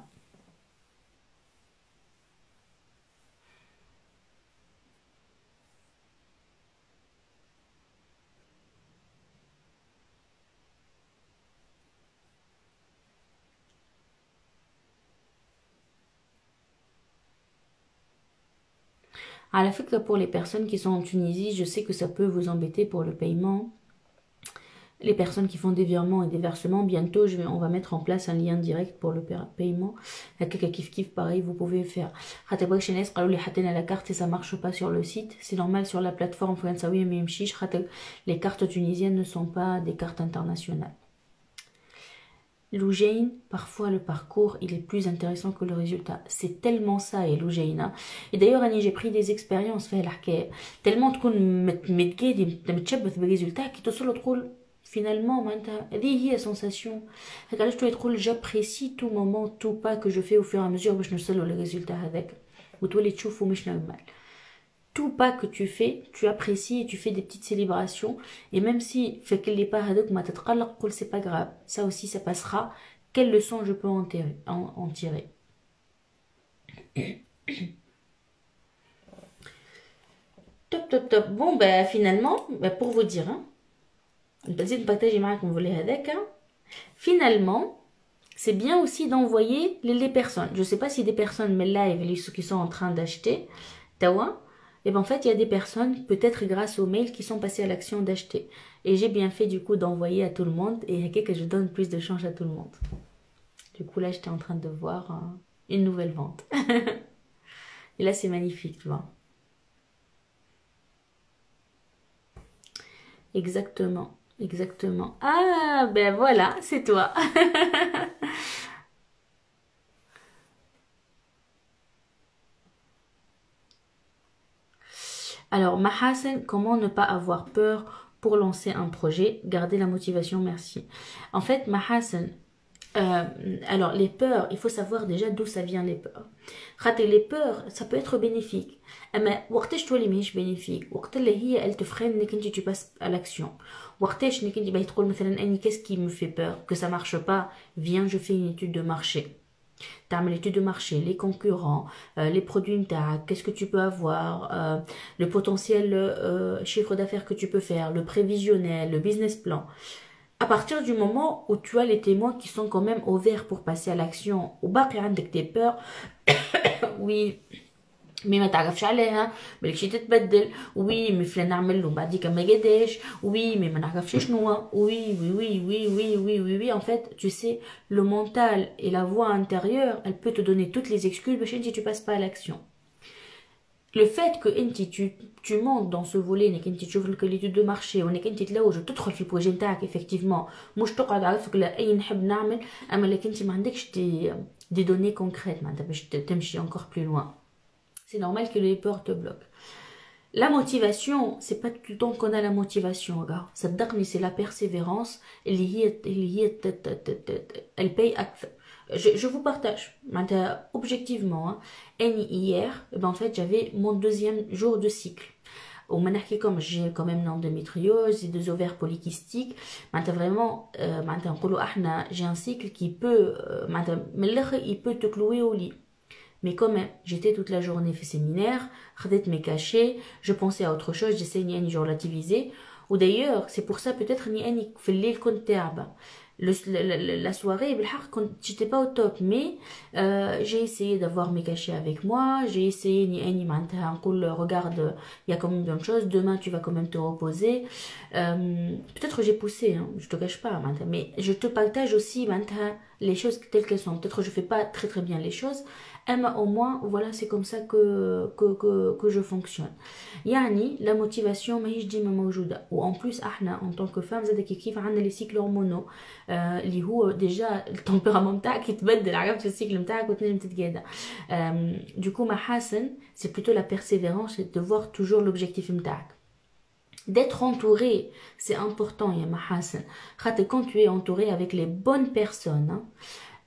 À la fait, pour les personnes qui sont en Tunisie, je sais que ça peut vous embêter pour le paiement. Les personnes qui font des virements et des versements, bientôt on va mettre en place un lien direct pour le paiement. La kif pareil, vous pouvez faire. La carte et ça marche pas sur le site. C'est normal sur la plateforme. Les cartes tunisiennes ne sont pas des cartes internationales. L'Oujain, parfois le parcours, il est plus intéressant que le résultat. C'est tellement ça, et l'Oujain. Et d'ailleurs, j'ai pris des expériences, tellement تكون متقادي متشبث بالريزultat qui توصل تقول finalement معناتها هذه هي sensation. هكا علاش تقول j'apprécie tout moment, tout pas que je fais au fur et à mesure باش نوصل للريزultat هذاك. وتولي تشوفه مش normal. Tout pas que tu fais, tu apprécies et tu fais des petites célébrations. Et même si fait qu'elle n'est pas hadouk, ma tête c'est pas grave. Ça aussi, ça passera. Quelle leçon je peux en tirer? Top, top, top. Bon, ben finalement, ben, pour vous dire, hein, finalement, c'est bien aussi d'envoyer les personnes. Je sais pas si des personnes, mais live, ceux qui sont en train d'acheter, tawa. Et bien en fait, il y a des personnes, peut-être grâce aux mails, qui sont passées à l'action d'acheter. Et j'ai bien fait du coup d'envoyer à tout le monde et que je donne plus de chance à tout le monde. Du coup là, j'étais en train de voir une nouvelle vente. Et là, c'est magnifique, tu vois. Exactement, exactement. Ah, ben voilà, c'est toi. Alors, Mahasen, comment ne pas avoir peur pour lancer un projet? Garder la motivation, merci. En fait, Mahasen, alors les peurs, il faut savoir déjà d'où ça vient les peurs. Les peurs, ça peut être bénéfique. Mais وقتاش تولي ماهيش bénéfique وقت اللي هي elle te freine انك انت tu passes à l'action. وقتاش انك انت تقول مثلا اني qu'est-ce qui me fait peur que ça marche pas, viens je fais une étude de marché. تعمل l'étude de marché, les concurrents, les produits qu'est-ce que tu peux avoir, le potentiel chiffre d'affaires que tu peux faire, le prévisionnel, le business plan. À partir du moment où tu as les témoins qui sont quand même ouverts pour passer à l'action, ou باقي عندك des peurs, oui, mais ما تعرفش عليها بالك شي تتبدل oui mais فلان نعمل له بعديك ما قداش oui mais ما نعرفش شنو oui oui oui oui oui oui oui oui en fait tu sais le mental et la voix intérieure elle peut te donner toutes les excuses باش انت tu passes pas à l'action. Le fait que tu montes dans ce volet انك انت تشوف لك l'étude de marché وانك انت تلوج وتدخل في البروجي نتاعك effectivement مش تقعد عارفك لا اي نحب نعمل اما لك انت ما عندكش des données concrètes معناتها باش تمشي encore plus loin. C'est normal que les peurs te bloquent. La motivation, c'est pas tout le temps qu'on a la motivation, gars. صدقني, c'est la persévérance. Elle paye. Je vous partage. Objectivement, hier, en fait, j'avais mon deuxième jour de cycle. Au manahki comme j'ai quand même une endométriose, j'ai des ovaires polykystiques, vraiment, j'ai un cycle qui peut, il peut te clouer au lit. Mais quand même, j'étais toute la journée fait séminaire, redet mes cachets, je pensais à autre chose, j'essayais de relativiser. Ou d'ailleurs, c'est pour ça peut-être ni fait l'île la soirée, j'étais pas au top, mais j'ai essayé d'avoir mes cachets avec moi, j'ai essayé regarde, il y a quand même bien de choses, demain tu vas quand même te reposer. Peut-être j'ai poussé, hein, je te cache pas, mais je te partage aussi les choses telles qu'elles sont. Peut-être que je fais pas très très bien les choses, mais au moins voilà, c'est comme ça que je fonctionne. يعني la motivation ماهيش ديما موجودة. وen plus احنا en tant que femmes زاد كيف عندنا les cycles hormonaux اللي هو déjà التمبيرامون نتاعك يتبدل عرفت في السيكل نتاعك وتنجم تتقادى. Du coup محاسن c'est plutôt la persévérance et de voir toujours l'objectif نتاعك. D'être entouré, c'est important, ya Mahassan. Quand tu es entouré avec les bonnes personnes, hein,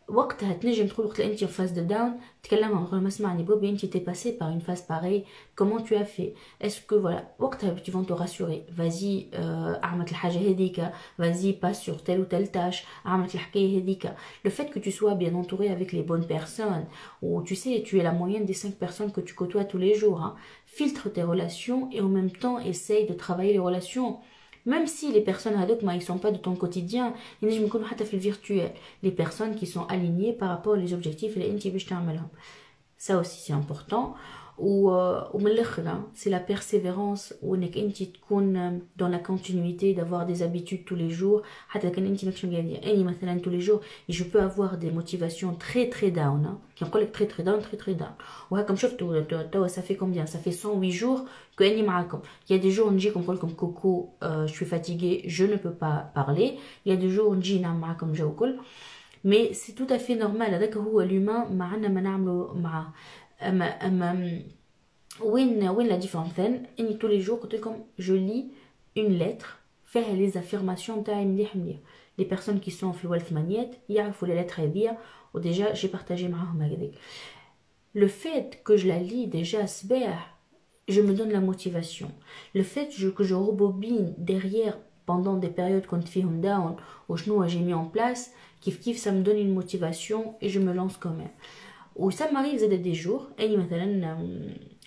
وقتها تنجم تقول وقت انت في phase de down تكلم عن ما سمعني بوبي انت t'es passé par une phase pareille, comment tu as fait, est-ce que voilà وقتها tu vas te rassurer, vas-y اعمل الحاجه هذيك, vas-y passe sur telle ou telle tâche, اعمل الحكايه هذيك. Le fait que tu sois bien entouré avec les bonnes personnes, ou tu sais tu es la moyenne des 5 personnes que tu côtoies tous les jours, hein, filtre tes relations et en même temps essaye de travailler les relations. Même si les personnes ils ne sont pas de ton quotidien, virtuel, les personnes qui sont alignées par rapport aux objectifs, ça aussi c'est important. C'est la persévérance ou dans la continuité d'avoir des habitudes tous les jours. Tous les jours et je peux avoir des motivations très très down, très très down, très très down. Comme ça fait combien, ça fait 108 jours que il y a des jours où je dis comme coucou, je suis fatiguée, je ne peux pas parler. Il y a des jours où je dis comme mais c'est tout à fait normal. هذاك هو l'humain ما عندنا ما نعملوا معاه. اما وين la différence ثاني اني tous les jours قلت لكم je lis une lettre فيها les affirmations نتاعي مليح مليح. les personnes qui sont في wealth maniet يعرفوا les lettres هذيا وديجا j'ai partagé معاهم هكذاك. le fait que je la lis déjà صباح je me donne la motivation. Le fait que je rebobine derrière pendant des périodes quand فيهم down ou شنو j'ai mis en place كيف ça me donne une motivation et je me lance quand même. وسا m'arrive زاد des jours اني مثلا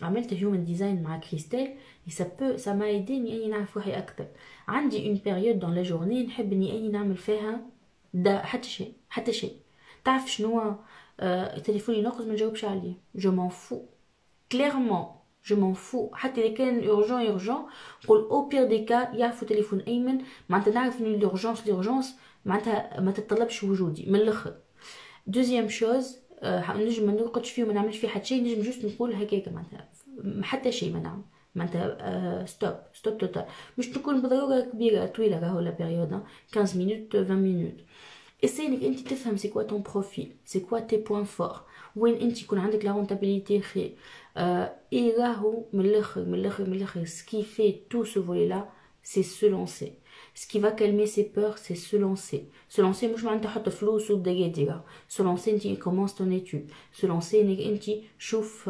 عملت human design مع كريستال et ça m'a aidé اني نعرف روحي اكثر. عندي une période dans la journée نحب اني نعمل فيها دا حتى شيء تعرف شنو تليفوني ناقص ما نجاوبش عليه je m'en fous clairement je m'en fous حتى إذا كان urgent نقول au pire des cas يعرفوا تليفون أيمن معناتها نعرف إن l'urgence معناتها ما تتطلبش وجودي من الآخر. deuxième chose نجم ما نرقدش فيه وما نعملش فيه حتى شيء نجم جوست نقول هكاك معناتها حتى شيء ما نعمل معناتها ستوب توتال مش تكون بضرورة كبيرة طويلة راهو لا بيريود 15 minutes 20 minutes. essaye انك انت تفهم c'est quoi ton profil c'est quoi tes points forts وين انت يكون عندك لا رونتابيليتي خير ايه راهو من الاخر ce qui fait tout ce volet là c'est se lancer. ce qui va calmer ses peurs c'est se lancer مش معناتها تحط فلوس وتبدا يديرها. se lancer انت commence ton étude. se lancer انك انت شوف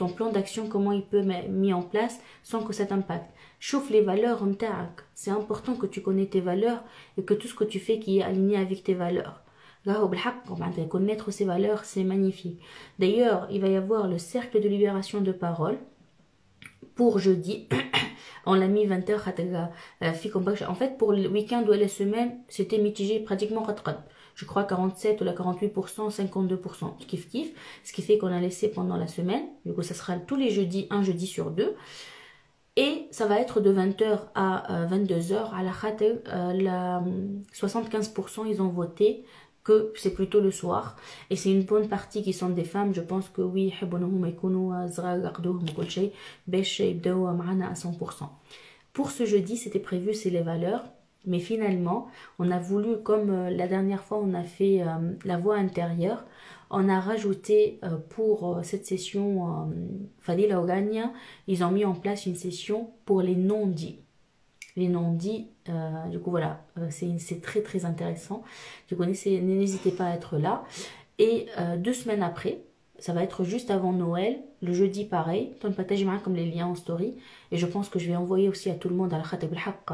ton plan d'action comment il peut être mis en place sans que ça t'impacte. Chauffe les valeurs نتاعك. c'est important que tu connais tes valeurs et que tout ce que tu fais qui est aligné avec tes valeurs. راهو بالحق connaître ses valeurs c'est magnifique. D'ailleurs il va y avoir le cercle de libération de parole pour jeudi. on l'a mis 20h en fait pour le week-end ou la semaine c'était mitigé pratiquement je crois 47 ou la 48%, 52% kiff, ce qui fait qu'on a laissé pendant la semaine. Du coup ça sera tous les jeudis, un jeudi sur deux. Et ça va être de 20h à 22h. À la khater, 75% ils ont voté que c'est plutôt le soir. Et c'est une bonne partie qui sont des femmes. Je pense que oui, à 100%. Pour ce jeudi, c'était prévu, c'est les valeurs. Mais finalement, on a voulu, comme la dernière fois, on a fait la voix intérieure. On a rajouté pour cette session Fadila Ogania, ils ont mis en place une session pour les non-dits. Les non-dits, du coup voilà, c'est très très intéressant. Du coup, n'hésitez pas à être là. Et 2 semaines après, ça va être juste avant Noël, le jeudi pareil. On partage comme les liens en story. Et je pense que je vais envoyer aussi à tout le monde à la khatib al-haq.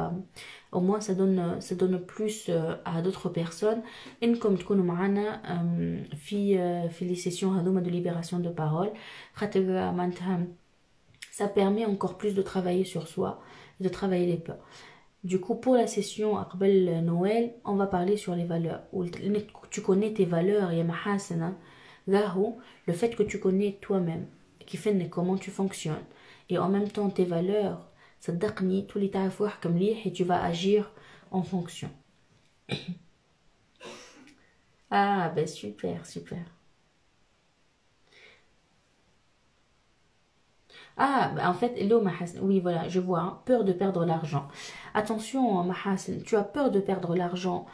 Au moins ça donne plus à d'autres personnes. Et comme تكونوا معنا في les sessions de libération de parole. Ça permet encore plus de travailler sur soi, de travailler les peurs. Du coup, pour la session après Noël, on va parler sur les valeurs. Tu connais tes valeurs, ya mahasana. Le fait que tu connais toi-même, qui fait comment tu fonctionnes, et en même temps tes valeurs, ça te donne tous les tarifs comme lire et tu vas agir en fonction. Ah ben super. Ah, bah en fait, oui, voilà, je vois, hein, peur de perdre l'argent. Attention, Mahasen, tu as peur de perdre l'argent.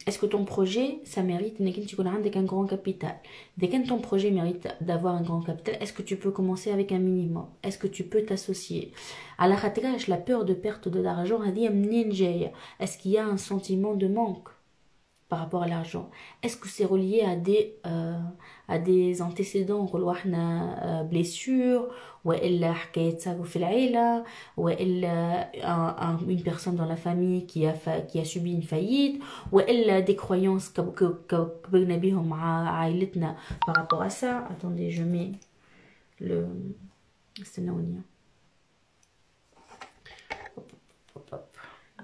Est-ce que ton projet, ça mérite un grand capital? Dès que ton projet mérite d'avoir un grand capital, est-ce que tu peux commencer avec un minimum? Est-ce que tu peux t'associer? À la khatraj, la peur de perte de l'argent, est-ce qu'il y a un sentiment de manque par rapport à l'argent? Est-ce que c'est relié à des antécédents, blessures, ou une personne dans la famille qui a subi une faillite, ou des croyances par rapport à ça? Attendez, je mets le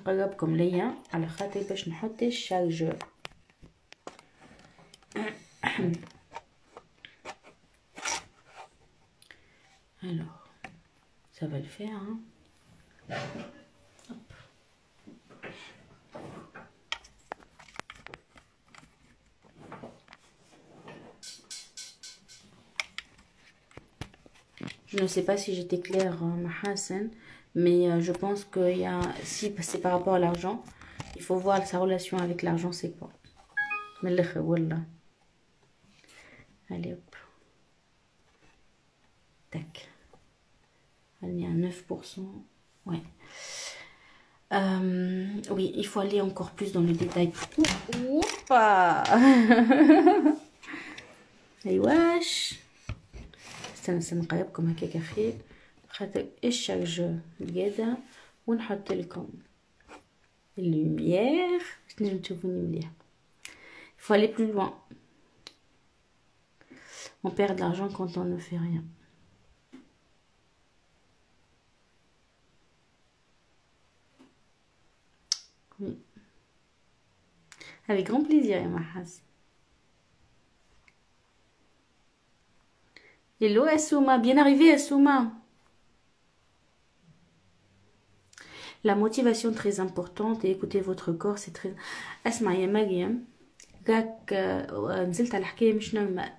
regarde comme lien à la khaté باش نحط الشارجور. Alors, ça va le faire, hein. Hop. Je ne sais pas si j'étais claire, Mahasen, mais je pense que si c'est par rapport à l'argent, il faut voir sa relation avec l'argent, c'est quoi. Wallah. Allez hop. Tac. Elle est à 9%. Ouais. Oui, il faut aller encore plus dans le détail. Oupa. ايواش استنى نقربكم هكاك خير خاطر الشارج القاعدة ونحط لكم اللوميير باش تنجموا تشوفوني مليح. Il faut aller plus loin. On perd de l'argent quand on ne fait rien. Oui. Avec grand plaisir, Mahaz. Hello Assouma, bien arrivé Assouma. La motivation très importante et écouter votre corps c'est très... اسمع يا مريم قاك نزلت على الحكاية مش نورمال.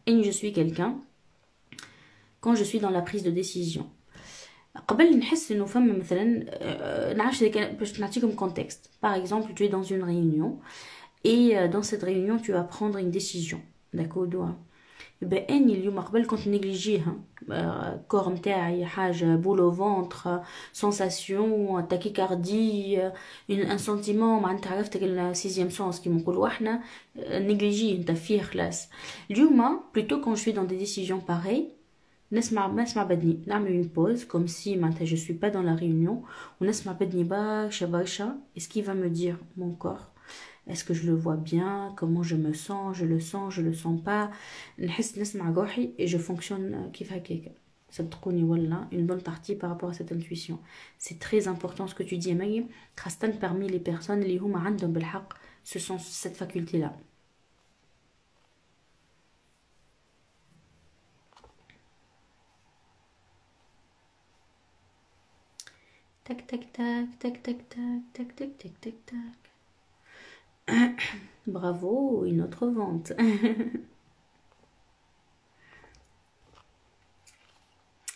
Et je suis quelqu'un quand je suis dans la prise de décision. قبل نحس انه فما مثلا نعرفش باش نعطيكم contexte. Par exemple, tu es dans une réunion et dans cette réunion tu vas prendre une décision. D'accord. اني اليوم قبل كنت نيجليجيها كور نتاعي حاجه بولو فونتر سونساسيون تاكيكاردي ان سنتيمون معناتها عرفت السيزيام سونس كيما نقولوا احنا نيجليجيه انت فيه خلاص. اليوم بلوتو كون جو دون دي ديسيجن باغي نسمع بدني نعمل اون بوز كوم سي معناتها جو سوي با دون لا ريونيون ونسمع بدني برشا اسكي va me dire mon corps. Est-ce que je le vois bien? Comment je me sens? Je le sens pas. نحس نسمع روحي et je fonctionne كيف هكاك. صدقوني والله une bonne partie par rapport à cette intuition. C'est très important ce que tu dis Amagi. خاصة parmi les personnes اللي هما عندهم بالحق ce sont cette faculté là. Tac tac tac tac tac tac tac tac tac tac tac. Bravo, une autre vente.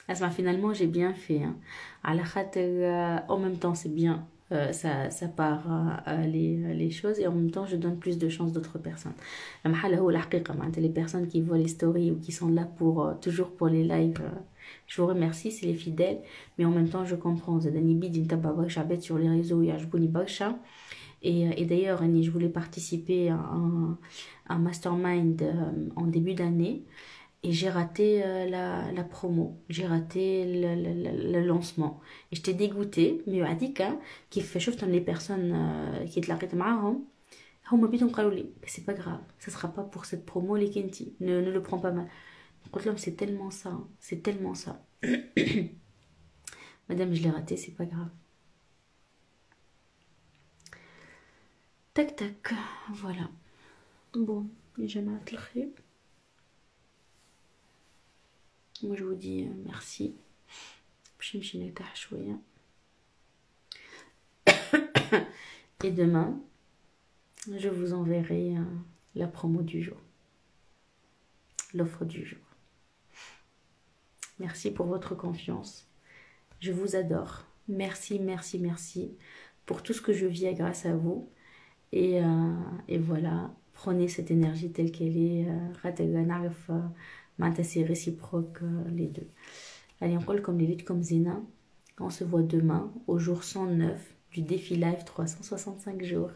Asma, finalement, j'ai bien fait. Hein. En même temps, c'est bien. Ça part les choses et en même temps, je donne plus de chance d'autres personnes. Les personnes qui voient les stories ou qui sont là pour toujours pour les lives, je vous remercie, c'est les fidèles. Mais en même temps, je comprends. Sur les réseaux, il y a et d'ailleurs, je voulais participer à un mastermind en début d'année et j'ai raté la promo, j'ai raté le lancement. Et j'étais dégoûtée, mais qui fait chose dans les personnes qui te l'arrêtent معاهم هم بيتهم قالوا لي c'est pas grave, ça sera pas pour cette promo les Kenti, ne le prends pas mal. Donc c'est tellement ça, c'est tellement ça. Madame, je l'ai raté, c'est pas grave. Tac tac, voilà. Bon, جماعة الخير. Moi je vous dis merci. باش نمشي نرتاح شوية. Et demain, je vous enverrai la promo du jour. L'offre du jour. Merci pour votre confiance. Je vous adore. Merci, merci, merci pour tout ce que je vis grâce à vous. Et voilà, prenez cette énergie telle qu'elle est. C'est réciproque les deux. Allez, on colle comme les luttes comme Zena. On se voit demain au jour 109 du défi live 365 jours.